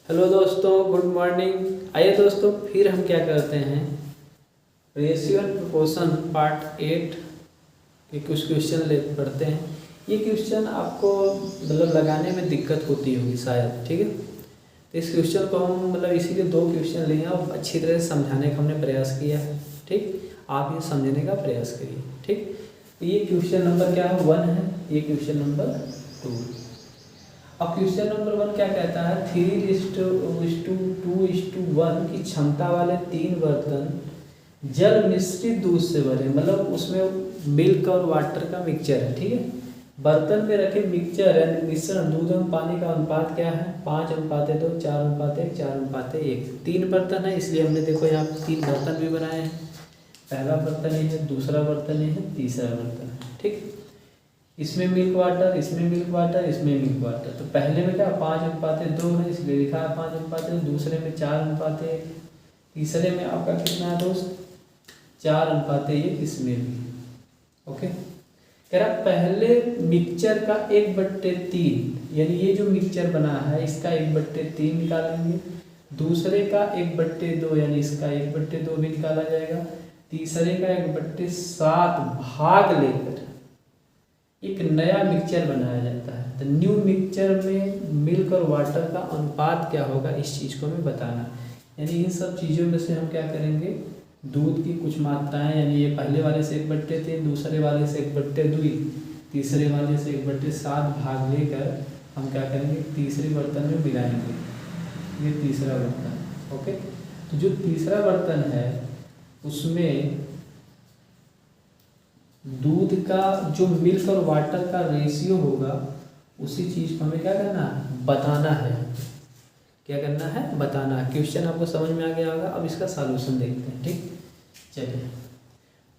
Hello दोस्तों, good morning. आइए दोस्तों, फिर हम क्या करते हैं, रेशियो एंड प्रोपोर्शन पार्ट 8 के कुछ क्वेश्चन ले पढ़ते हैं। ये क्वेश्चन आपको मतलब लगाने में दिक्कत होती होगी शायद, ठीक है। तो इस क्वेश्चन को हम मतलब इसीलिए 2 क्वेश्चन लिए और अच्छी तरह से समझाने का हमने प्रयास किया है, ठीक। आप ये समझने का प्रयास करिए, ठीक। तो ये क्वेश्चन नंबर क्या है, 1 है। ये क्वेश्चन नंबर 2। अब क्वेश्चन नंबर 1 क्या कहता है, 3:2:1 की क्षमता वाले 3 बर्तन जल मिश्रित दूध से भरे, मतलब उसमें मिल्क और वाटर का मिक्सचर है, ठीक है। बर्तन में रखे मिक्सचर है मिश्रण दूध और पानी का अनुपात क्या है, 5:2, 4:1, 4:1। 3 बर्तन है, इसलिए हमने देखो यहाँ 3 बर्तन भी बनाए हैं। पहला बर्तन ये है, दूसरा बर्तन ये है, तीसरा बर्तन है, ठीक। इसमें मिल्क वाटर, इसमें मिल्क वाटर, इसमें मिल्क वाटर। तो पहले में क्या 5:2 है, इसलिए लिखा है 5:2। दूसरे में 4:1। तीसरे में आपका कितना है दोस्त, 4:1 इसमें भी। ओके, कह रहा पहले मिक्सचर का 1/3, यानी ये जो मिक्सचर बना है इसका 1/3 निकालेंगे। दूसरे का 1/2, यानी इसका 1/2 भी निकाला जाएगा। तीसरे का 1/7 भाग लेकर एक नया मिक्सचर बनाया जाता है। तो न्यू मिक्सचर में मिल्क और वाटर का अनुपात क्या होगा, इस चीज़ को हमें बताना। यानी इन सब चीज़ों में से हम क्या करेंगे, दूध की कुछ मात्राएं, यानी ये पहले वाले से 1/3, दूसरे वाले से 1/2, तीसरे वाले से 1/7 भाग लेकर हम क्या करेंगे, तीसरे बर्तन में मिलाएंगे। ये तीसरा बर्तन, ओके। तो जो तीसरा बर्तन है उसमें दूध का जो मिल्क और वाटर का रेशियो होगा, उसी चीज़ को हमें क्या करना है, बताना है। क्या करना है, बताना है। क्वेश्चन आपको समझ में आ गया होगा। अब इसका सॉल्यूशन देखते हैं, ठीक। चलिए,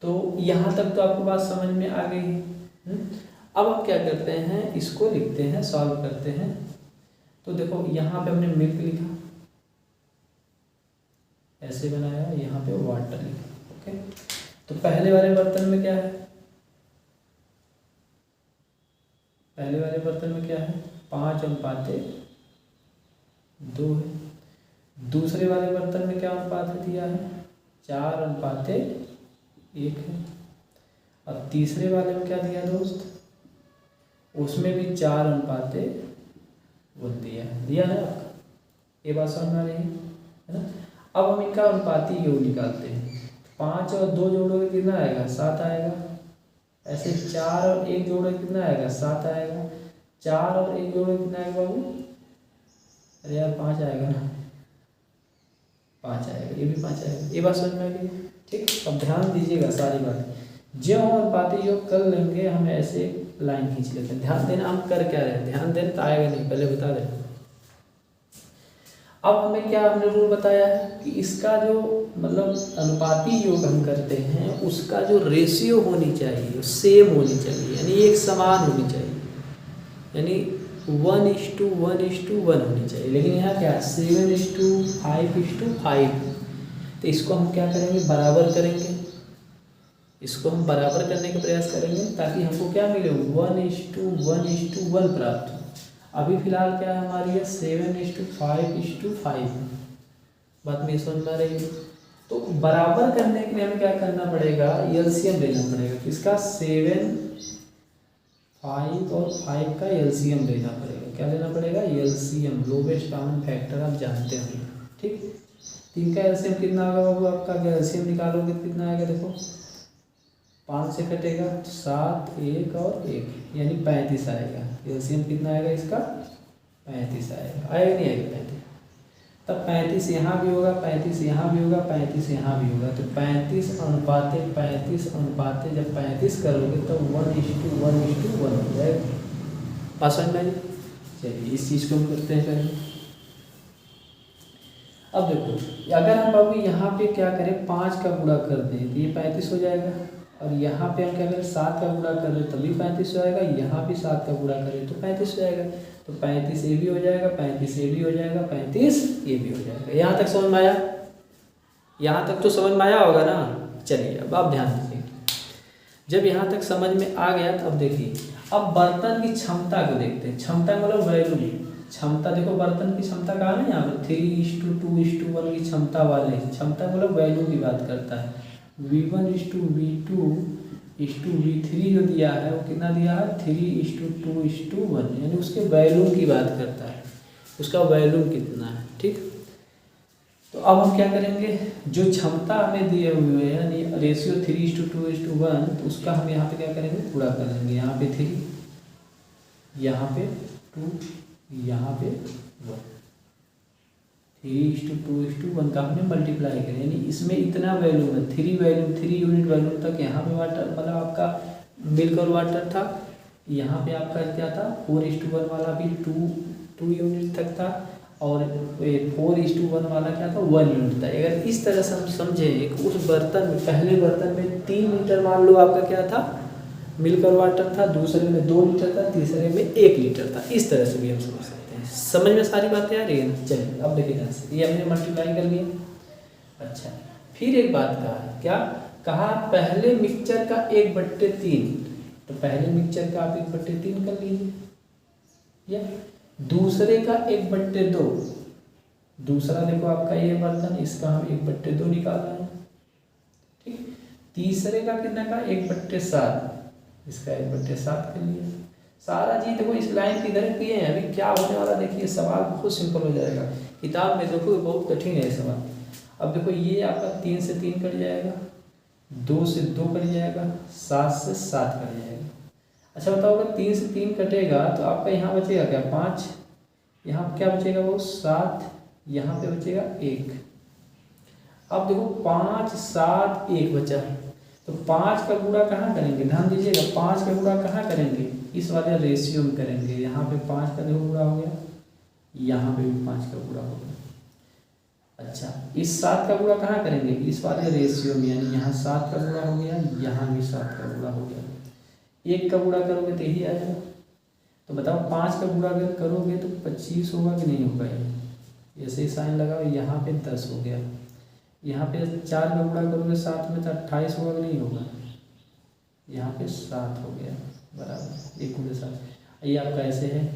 तो यहाँ तक तो आपको बात समझ में आ गई है। अब आप क्या करते हैं, इसको लिखते हैं, सॉल्व करते हैं। तो देखो यहाँ पे हमने मिल्क लिखा, ऐसे बनाया, यहाँ पे वाटर लिखा, ओके। तो पहले वाले बर्तन में क्या है, पहले वाले बर्तन में क्या है, 5:2 है। दूसरे वाले बर्तन में क्या अनुपात दिया है, 4:1 है। अब तीसरे वाले में क्या दिया दोस्त, उसमें भी 4:1 दिया है आपका। ये बात समझ में आ रही है ना। अब हम इनका अनुपाती योग निकालते हैं। 5 और 2 जोड़ोगे कितना आएगा, 7 आएगा। ऐसे 4 और 1 जोड़ोगे कितना आएगा, 7 आएगा। 4 और 1 जोड़ोगे कितना आएगा बाबू, अरे यार 5 आएगा ना, 5 आएगा, ये भी 5 आएगा। ये बात समझ में आ गई, ठीक। अब ध्यान दीजिएगा सारी बात। जो हम अनुपाती योग कर लेंगे, हम ऐसे लाइन खींच लेते हैं। ध्यान देना, हम कर क्या रहे हैं, ध्यान देना तो आएगा नहीं, पहले बता दें। अब हमें क्या, हमने रूल बताया है कि इसका जो मतलब अनुपाती योग हम करते हैं, उसका जो रेशियो होनी चाहिए सेम होनी चाहिए, यानी एक समान होनी चाहिए, यानी 1:1:1 होनी चाहिए। लेकिन यहाँ क्या 7:5:5। तो इसको हम क्या करेंगे, बराबर करेंगे। इसको हम बराबर करने का प्रयास करेंगे ताकि हमको क्या मिले, 1:1:1 प्राप्त हो। अभी फिलहाल क्या है हमारी है, 7:5:5। बात में समझ में आ रही है। तो बराबर करने के लिए हमें क्या करना पड़ेगा, एलसीएम लेना पड़ेगा। किसका, 7, 5 और 5 का एलसीएम लेना पड़ेगा। क्या लेना पड़ेगा, एलसीएम, लोवेस्ट कॉमन फैक्टर, आप जानते हैं, ठीक। 3 का एलसीएम कितना होगा बाबू, आपका एलसीएम निकालोगे कितना आएगा, देखो 5 से कटेगा 7, 1 और 1, यानी 35 आएगा। एलसीएम कितना आएगा इसका, 35 आएगा। आएगा नहीं आएगा 35, तब 35 यहाँ भी होगा, 35 यहाँ भी होगा, 35 यहाँ भी होगा। तो 35:35 जब 35 करोगे तो 1:1:1 हो जाएगा। पसंद है। चलिए इस चीज़ को हम करते हैं पहले। अब देखो, अगर हम बाबू यहाँ पे क्या करें, 5 का गुणा कर दें तो ये 35 हो जाएगा। और यहाँ पे हम क्या करें, 7 का गुणा कर दें तभी 35 हो जाएगा। यहाँ भी 7 का गुणा करें तो 35 हो जाएगा। तो 35 ये भी हो जाएगा, 35 ये भी हो जाएगा, 35 ये भी हो जाएगा। यहाँ तक समझ में आया, यहाँ तक तो समझ में आया होगा ना। चलिए अब आप ध्यान दीजिए, जब यहाँ तक समझ में आ गया तो अब देखिए, अब बर्तन की क्षमता को देखते हैं। क्षमता मतलब वैल्यू, क्षमता देखो बर्तन की क्षमता कहा ना यहाँ पर 3:2:1 की क्षमता वाले, क्षमता मतलब वैल्यू की बात करता है। V1:V2:V3 जो दिया है वो कितना दिया है 3:2:1, यानी उसके वैल्यू की बात करता है, उसका वैल्यू कितना है। ठीक, तो अब हम क्या करेंगे, जो क्षमता हमें दिए हुए हैं यानी रेशियो 3:2:1, तो उसका हम यहाँ पे क्या करेंगे पूरा कर लेंगे। यहाँ पे 3, यहाँ पे 2, यहाँ पे 1, 3:2:1 का हमने मल्टीप्लाई करें, यानी इसमें इतना वैल्यू है 3 यूनिट वैल्यू तक यहाँ पे वाटर मतलब आपका मिल्क और वाटर था। यहाँ पे आपका क्या था 4:1 वाला भी 2 यूनिट तक था, और 4:1 वाला क्या था 1 यूनिट था। अगर इस तरह से हम समझें कि उस बर्तन में, पहले बर्तन में 3 लीटर मान लो आपका क्या था मिल्क और वाटर था, दूसरे में 2 लीटर था, तीसरे में 1 लीटर था। इस तरह से भी हम समझ सकते हैं। समझ में सारी बातें आ रही है ना। चलिए अब देखिए ध्यान से, ये हमने मल्टीप्लाई कर लिया। अच्छा, फिर एक बात कहा है, क्या कहा, पहले मिक्सचर का 1/3, तो पहले मिक्सचर का आप 1/3 कर लीजिए, या दूसरे का 1/2, दूसरा देखो आपका ये बर्तन, इसका हम 1/2 निकाल रहे हैं। ठीक, तीसरे का कितना का 1/7, इसका 1/7 कर लिया। सारा चीज देखो इस लाइन की इधर किए हैं। अभी क्या होने वाला देखिए, सवाल बहुत सिंपल हो जाएगा। किताब में देखो बहुत कठिन है सवाल। अब देखो ये आपका 3 से 3 कट जाएगा, 2 से 2 कट जाएगा, 7 से 7 कट जाएगा। अच्छा बताओ, अगर 3 से 3 कटेगा तो आपका यहाँ बचेगा क्या 5, यहाँ क्या बचेगा वो 7, यहाँ पे बचेगा 1। अब देखो 5 7 1 बचा, तो 5 का गुणा कहाँ करेंगे, ध्यान दीजिएगा 5 का गुणा कहाँ करेंगे, इस वाले रेशियो में करेंगे। यहाँ पे 5 का देखो गुणा हो गया, यहाँ पे भी 5 का गुणा हो गया। अच्छा, इस 7 का गुणा कहाँ करेंगे, इस वाले रेशियो में, यानी यहाँ 7 का गुणा हो गया, यहाँ भी 7 का गुणा हो गया। 1 का गुणा करोगे तो यही आ जाएगा। तो बताओ 5 का गुणा अगर करोगे तो 25 होगा कि नहीं होगा, ऐसे ही साइन लगाओ, यहाँ पे 10 हो गया। यहाँ पे 4 का गुणा करोगे 7 में तो 28 होगा कि नहीं होगा, यहाँ पे 7 हो गया, बराबर 1 गुणे 7। ये आपका ऐसे है।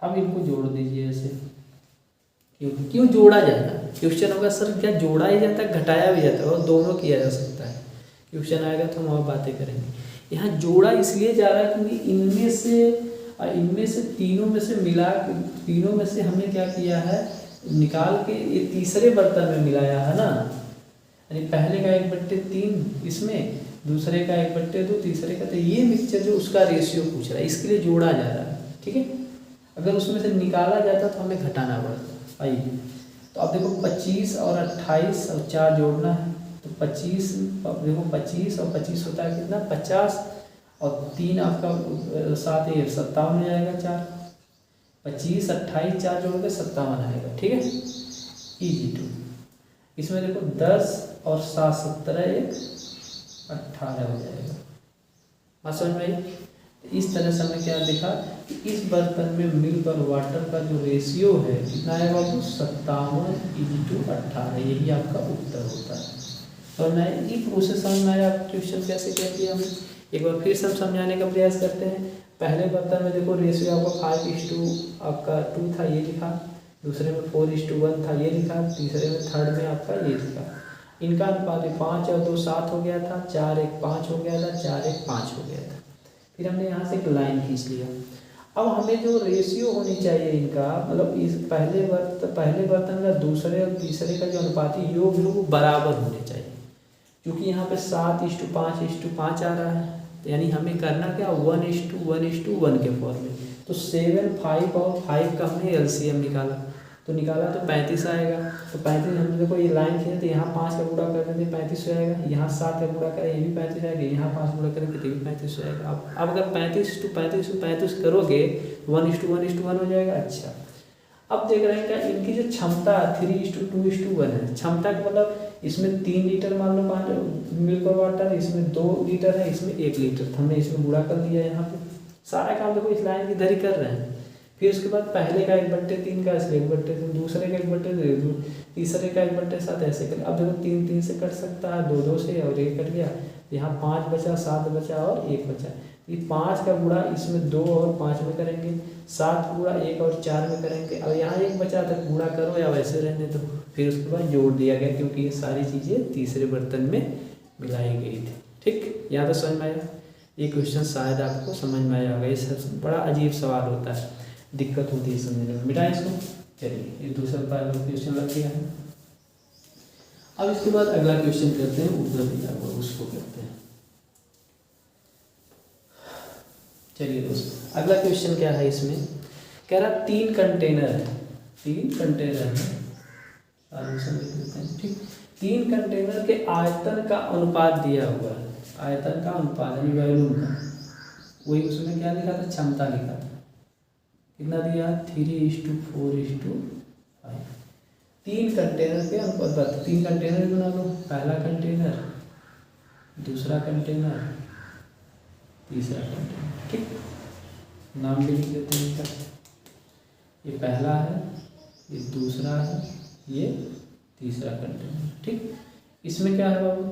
अब इनको जोड़ दीजिए ऐसे। क्यों जोड़ा जाएगा, क्वेश्चन होगा सर क्या जोड़ा ही जाता है घटाया भी जाता है, और दोनों किया जा सकता है। क्वेश्चन आएगा तो हम और बातें करेंगे। यहाँ जोड़ा इसलिए जा रहा है क्योंकि इनमें से तीनों में से मिला, तीनों में से हमने क्या किया है निकाल के ये तीसरे बर्तन में मिलाया है ना, यानी पहले का 1/3 इसमें, दूसरे का 1/2, तीसरे का, तो ये मिक्सचर जो उसका रेशियो पूछ रहा है, इसके लिए जोड़ा जा रहा है। ठीक है, अगर उसमें से निकाला जाता तो हमें घटाना पड़ता। आइए, तो अब देखो 25 और 28 और 4 जोड़ना है, तो 25 देखो 25 और 25 होता है कितना 50, और 3 आपका 7 57 हो जाएगा। 4 25 28 4 जोड़ोगे 57 आएगा। ठीक है, इजी टू। इसमें देखो 10 और 7 17 1 18 हो जाएगा। बात समझ में आई। इस तरह से हमने क्या देखा कि इस बर्तन में मिल्क और वाटर का जो रेशियो है कितना है बाबू 57:18, यही आपका उत्तर होता है। और मैं ये प्रोसेस समझ में आया, क्वेश्चन कैसे क्या किया हमने, एक बार फिर से हम समझाने का प्रयास करते हैं। पहले बर्तन में देखो रेशियो आपका 5:2 आपका 2 था, ये लिखा, दूसरे में 4:1 था, ये लिखा, तीसरे में थर्ड में आपका ये लिखा। इनका अनुपात 5 और 2 7 हो गया था, 4 1 5 हो गया था, 4 1 5 हो गया था। फिर हमने यहाँ से एक लाइन खींच लिया। अब हमें जो रेशियो होनी चाहिए इनका, मतलब इस पहले बर्तन का दूसरे और तीसरे का जो अनुपाती योग है वो बराबर होने चाहिए, क्योंकि यहाँ पे 7:5:5 आ रहा है, तो यानी हमें करना क्या 1:1:1 के फॉर्म में। तो 7 5 और 5 का हमने एलसीएम निकाला, तो 35 आएगा। तो 35 हम देखो ये लाइन खींचे तो यहाँ 5 का गुणा कर देते 35 हो जाएगा, यहाँ 7 का गुणा करें ये भी 35 आएगा, यहाँ 5 गुणा करेंगे तो ये भी 35 हो जाएगा। अब अगर 35:35 करोगे 1:1:1 हो जाएगा। अच्छा, अब देख रहे हैं क्या इनकी जो क्षमता 3:2:1 है, क्षमता का मतलब इसमें 3 लीटर मान लो 5 मिल्क और वाटर, इसमें 2 लीटर है, इसमें 1 लीटर, हमने इसमें गुणा कर दिया। यहाँ पे सारा काम देखो इस लाइन की इधर ही कर रहे हैं। फिर उसके बाद पहले का 1/3 का, इसलिए 1/3, दूसरे का 1/2, तीसरे का 1/7, ऐसे कर। अब देखो 3 3 से कट सकता है, 2 2 से, और 1 कट गया, यहाँ 5 बचा, 7 बचा और 1 बचा। ये 5 का गुणा इसमें 2 और 5 में करेंगे, 7 का गुणा 1 और 4 में करेंगे। अब यहाँ 1 बचा था, गुणा करो या वैसे रहने दो। फिर उसके बाद जोड़ दिया गया, क्योंकि ये सारी चीज़ें तीसरे बर्तन में मिलाई गई थी। ठीक, यहाँ तो समझ में आया। ये क्वेश्चन शायद आपको समझ में आया होगा। ये सब बड़ा अजीब सवाल होता है, दिक्कत होती है समझने में। मिटाएं इसको। चलिए, ये दूसरा क्वेश्चन लग गया है। अब इसके बाद अगला क्वेश्चन करते हैं, उत्तर दिया हुआ उसको करते हैं। चलिए दोस्तों, अगला क्वेश्चन क्या है इसमें, कह रहा 3 कंटेनर है, 3 कंटेनर है, सॉल्यूशन लिख लेते हैं। ठीक, 3 कंटेनर के आयतन का अनुपात दिया हुआ है, आयतन का अनुपात यानी वॉल्यूम का। वही उसमें क्या लिखा था, क्षमता लिखा था। कितना दिया, 3:4:5। 3 कंटेनर के अनुपात, 3 कंटेनर बना लो। पहला कंटेनर, दूसरा कंटेनर, तीसरा कंटेनर। ठीक, नाम भी लिख देते हैं इनका। ये पहला है, ये दूसरा है, ये तीसरा कंटेनर। ठीक, इसमें क्या है बाबू,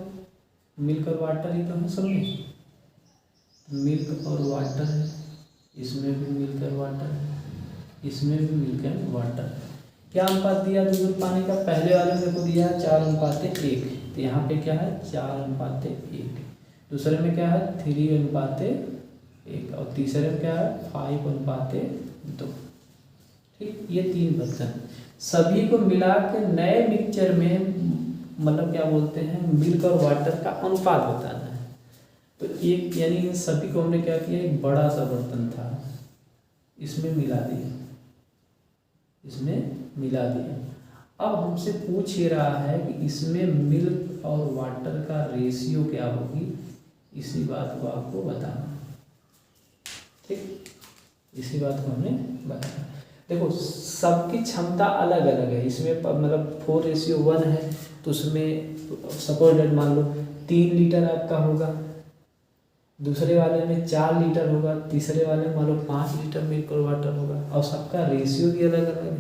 मिल्क और वाटर ही तो है सब में। मिल्क और वाटर है, इसमें भी मिल्क और वाटर है, इसमें भी मिल्क एंड वाटर। क्या अनुपात दिया दूध पानी का, पहले वाले में को दिया 4:1, तो यहाँ पे क्या है 4:1। दूसरे में क्या है 3:1, और तीसरे में क्या है 5:2। ठीक, ये 3 बर्तन सभी को मिला के नए मिक्सचर में, मतलब क्या बोलते हैं, मिल्क और वाटर का अनुपात बताना है। तो एक यानी इन सभी को हमने क्या किया, एक बड़ा सा बर्तन था, इसमें मिला दिया, इसमें मिला दिया। अब हमसे पूछ ही रहा है कि इसमें मिल्क और वाटर का रेशियो क्या होगी, इसी बात को आपको बताना। ठीक, इसी बात को हमें बताना। देखो, सबकी क्षमता अलग अलग है इसमें, मतलब 4:1 है, तो उसमें सपोज डेट मान लो 3 लीटर आपका होगा, दूसरे वाले में 4 लीटर होगा, तीसरे वाले में मान लो 5 लीटर मिल्क और वाटर होगा, और सबका रेशियो भी अलग अलग है।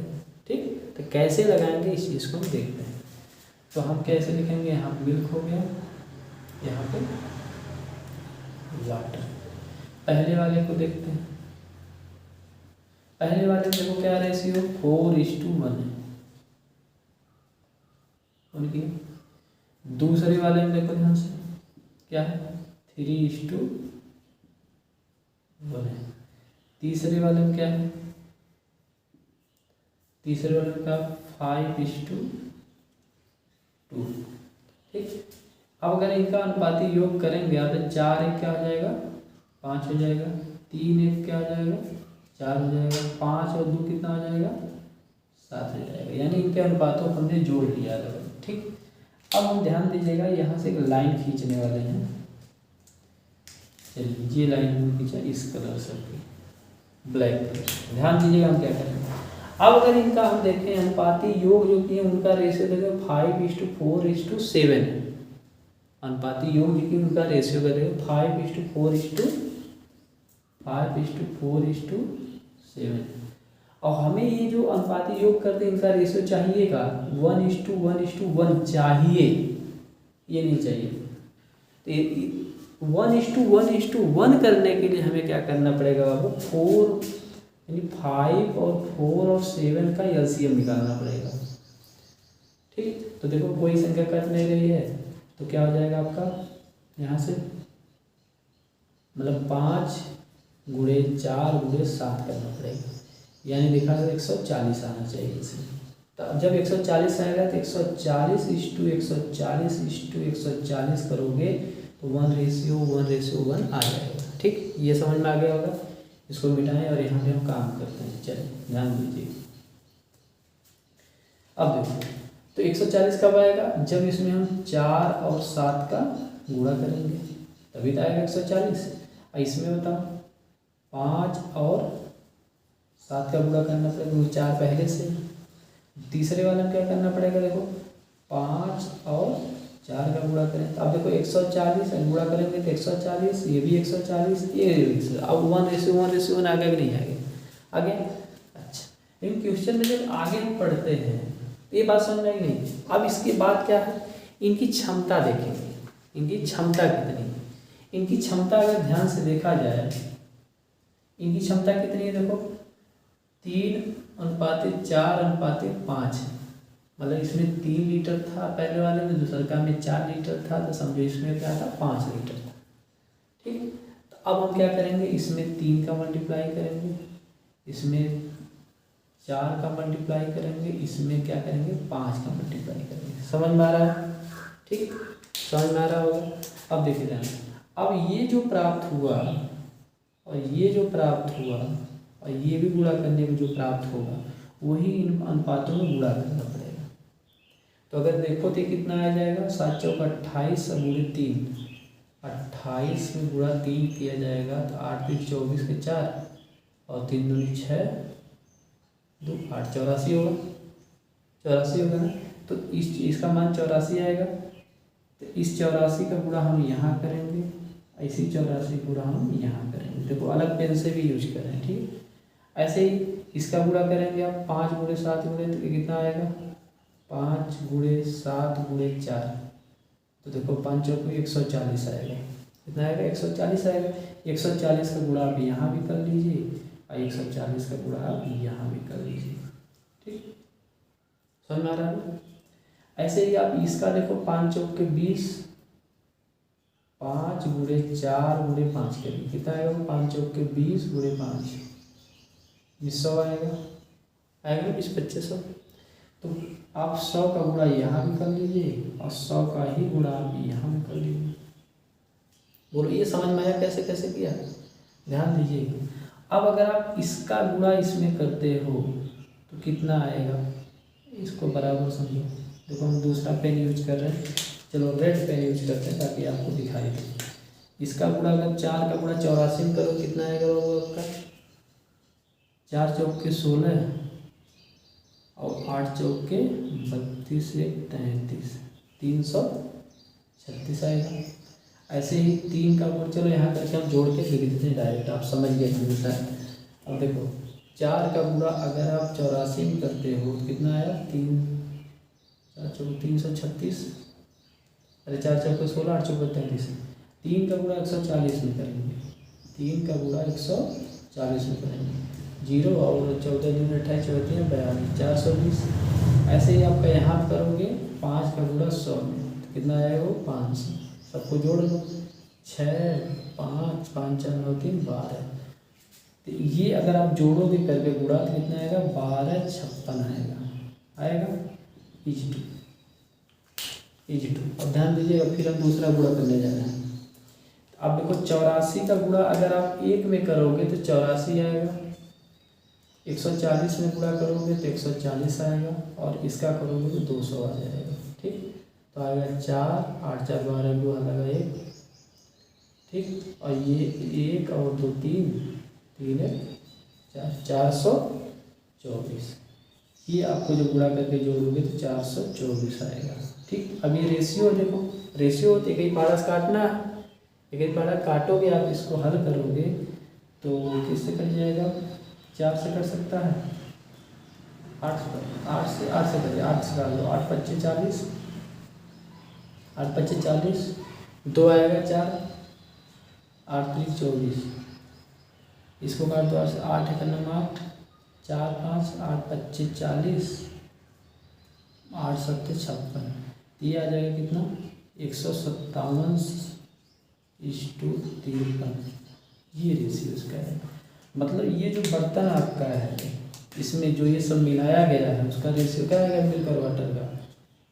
ठीक, तो कैसे लगाएंगे इस चीज़ को हम देखते हैं। तो हम कैसे लिखेंगे, यहाँ मिल्क हो गया, यहाँ पे वाटर। पहले वाले को देखते हैं। पहले वाले में देखो क्या रेशियो 4:1 है उनकी। दूसरे वाले में देखो ध्यान से क्या है 3:1 है। तीसरे वाले में क्या है, तीसरे वाले का 5:2। ठीक, अब अगर इनका अनुपाती योग करेंगे आप, 4:1 क्या हो जाएगा 5 हो जाएगा, 3:1 क्या हो जाएगा 4 हो जाएगा, 5 और 2 कितना हो जाएगा 7 हो जाएगा। यानी इनके अनुपातों को हमने जोड़ लिया था। ठीक, अब हम ध्यान दीजिएगा, यहाँ से एक लाइन खींचने वाले हैं। चलिए, ये लाइन हम खींचा इस कलर से, ब्लैक कलर। ध्यान दीजिएगा हम क्या करेंगे। अब अगर इनका हम देखें अनुपाती योग जो किए, उनका रेशियो देखें 5:4:7 है। अनुपाती योग जो कि उनका रेशियो करेगा 5:4:7। और हमें ये जो अनुपाती योग करते हैं इनका रेशियो चाहिएगा 1:1:1 चाहिए, ये नहीं चाहिए। तो 1:1:1 करने के लिए हमें क्या करना पड़ेगा बाबू, 4 यानी 5 और 4 और 7 का एलसीएम निकालना पड़ेगा। ठीक, तो देखो कोई संख्या कट नहीं रही है, तो क्या हो जाएगा आपका यहाँ से, मतलब 5×4×7 करना पड़ेगा, यानी देखा जाए 140 आना चाहिए इसमें। तो जब 140 आएगा तो 140:140:140 करोगे तो 1:1:1 आ जाएगा। ठीक, ये समझ में आ गया होगा। इसको मिटाएं और यहाँ पे हम काम करते हैं। चलिए ध्यान दीजिए। अब देखो, तो 140 कब आएगा, जब इसमें हम 4 और 7 का गुणा करेंगे तभी तो आएगा 140। इसमें बताओ 5 और 7 का गुणा करना पड़ेगा, क्योंकि 4 पहले से। तीसरे वाले में क्या करना पड़ेगा, देखो 5 और 4 का गुणा करें तो अब देखो 140 गुणा करेंगे तो 140, ये भी 140, ये भी 140। अब 1:1:1 आगे नहीं आगे। अच्छा, लेकिन क्वेश्चन में जब आगे हम पढ़ते हैं ये बात समझ में आई नहीं। अब इसके बाद क्या है, इनकी क्षमता देखेंगे, इनकी क्षमता कितनी है। इनकी क्षमता अगर ध्यान से देखा जाए, इनकी क्षमता कितनी है देखो, 3:4:5 है। मतलब इसमें 3 लीटर था पहले वाले में, दूसरे का में 4 लीटर था, तो समझो इसमें क्या था 5 लीटर था। ठीक, तो अब हम क्या करेंगे, इसमें 3 का मल्टीप्लाई करेंगे, इसमें 4 का मल्टीप्लाई करेंगे, इसमें क्या करेंगे 5 का मल्टीप्लाई करेंगे। समझ में आ रहा है? ठीक, समझ में आ रहा होगा। अब देखिए ध्यान, अब ये जो प्राप्त हुआ और ये जो प्राप्त हुआ और ये भी गुणा करने में जो प्राप्त होगा वही इन अनुपातों में गुणा करना पड़ेगा। तो अगर देखो तो कितना आ जाएगा, 7 चौका 28 गुणे 3, 28 में गुणा 3 किया जाएगा तो 8 3 24 के 4 और 3 दूनी 6 2 8 84 होगा, 84 होगा ना। तो इसका मान 84 आएगा। तो इस 84 का गुणा हम यहाँ करेंगे, इसी 84 गुणा हम यहाँ करेंगे। देखो अलग पेन से भी यूज करें, ठीक। ऐसे ही इसका गुणा करेंगे आप 5 गुणे 7 गुणे, तो कितना आएगा 5 गुणे 7 गुणे 4, तो देखो 5 चौको 140 आएगा। कितना आएगा 140 आएगा। 140 का गुणा आप यहाँ भी कर लीजिए और 140 का गुणा आप यहाँ भी कर लीजिए। ठीक, समझ में आ रहा है? ऐसे ही आप इसका देखो 5 चौके 20, 5 गुणे 4 गुणे 5 के लिए कितना आएगा, 5 चौके 20 गुणे 5 100 आएगा, आएगा 20-2500। तो आप 100 का गुणा यहाँ भी कर लीजिए और 100 का ही गुणा आप यहाँ भी कर लीजिए। बोलो ये समझ में आया कैसे कैसे किया? ध्यान दीजिए। अब अगर आप इसका गुणा इसमें करते हो तो कितना आएगा, इसको बराबर समझो। देखो हम दूसरा पेन यूज कर रहे हैं, चलो रेड पेन यूज करते हैं ताकि आपको दिखाई दे। इसका गुणा अगर 4 का गुणा 84 में करो कितना आएगा वो आपका, 4 चौके 16 और 8 चौके 32 1 33 336 आएगा। ऐसे ही 3 का गुणा, चलो यहाँ करके हम जोड़ के लिख देते हैं डायरेक्ट, आप समझ गए हमेशा। अब देखो 4 का गुणा अगर आप 84 में करते हो तो कितना आया, 4 चौके 336, अरे 4 चौके 16 8 चौके 33। 3 का गुणा 140 में करेंगे, 3 का गुणा 140 में करेंगे, 0 और 14 दूनी 28 42 420। ऐसे ही आपका यहाँ करोगे 5 का गुणा 100 में तो कितना आएगा वो 500। सबको जोड़ लो, 6 5 5 4 9 3 12। तो ये अगर आप जोड़ोगे करके गुणा तो कितना आएगा 1256 आएगा इजी टू। अब ध्यान दीजिएगा, फिर हम दूसरा गुणा करने जा रहे हैं। अब देखो 84 का गुणा अगर आप 1 में करोगे तो 84 आएगा, 140 में गुणा करोगे तो 140 आएगा और इसका करोगे तो 200 आ जाएगा। ठीक, तो आएगा 4 8 4 12 2 लगा 1। ठीक, और ये 1 और 2 3 3 4 424। ये आपको जो गुणा करके जोड़ोगे तो 424 आएगा। ठीक, अब ये रेशियो देखो, रेशियो तो एक ही पारस काटना, एक ही पारा काटोगे आप, इसको हल करोगे तो किससे कट जाएगा, 4 से कट सकता है, 8 से करिए, 8 से काट लो, 8 25 40, 8 25 40, 2 आएगा 4, 8 3 24, इसको काट दो 8 एक 8 4 5 8 25 40, 8 7 56। ये आ जाएगा कितना 157:53। ये रेशियो इसका है। मतलब ये जो बर्तन आपका है इसमें जो ये सब मिलाया गया है उसका रेशियो क्या आएगा मिलकर वाटर का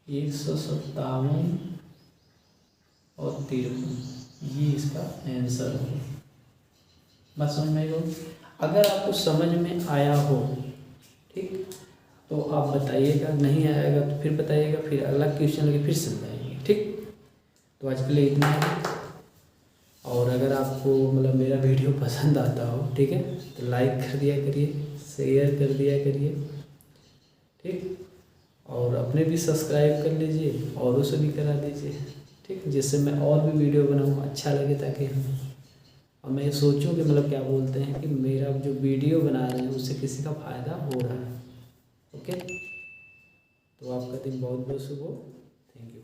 157:53। ये इसका आंसर होगा। बात समझ में आई हो? अगर आपको समझ में आया हो, ठीक, तो आप बताइएगा, नहीं आएगा तो फिर बताइएगा, फिर अगला क्वेश्चन लेके फिर समझाएंगे। ठीक, तो आज के लिए इतना है। और अगर आपको मतलब मेरा वीडियो पसंद आता हो, ठीक है, तो लाइक कर दिया करिए, शेयर कर दिया करिए, ठीक, और अपने भी सब्सक्राइब कर लीजिए, औरों से भी करा दीजिए, ठीक, जिससे मैं और भी वीडियो बनाऊँ अच्छा लगे, ताकि और मैं सोचूं कि मतलब क्या बोलते हैं कि मेरा जो वीडियो बना रहे हैं उससे किसी का फ़ायदा हो रहा है। ओके, तो आपका दिन बहुत बहुत शुभ हो। Thank you.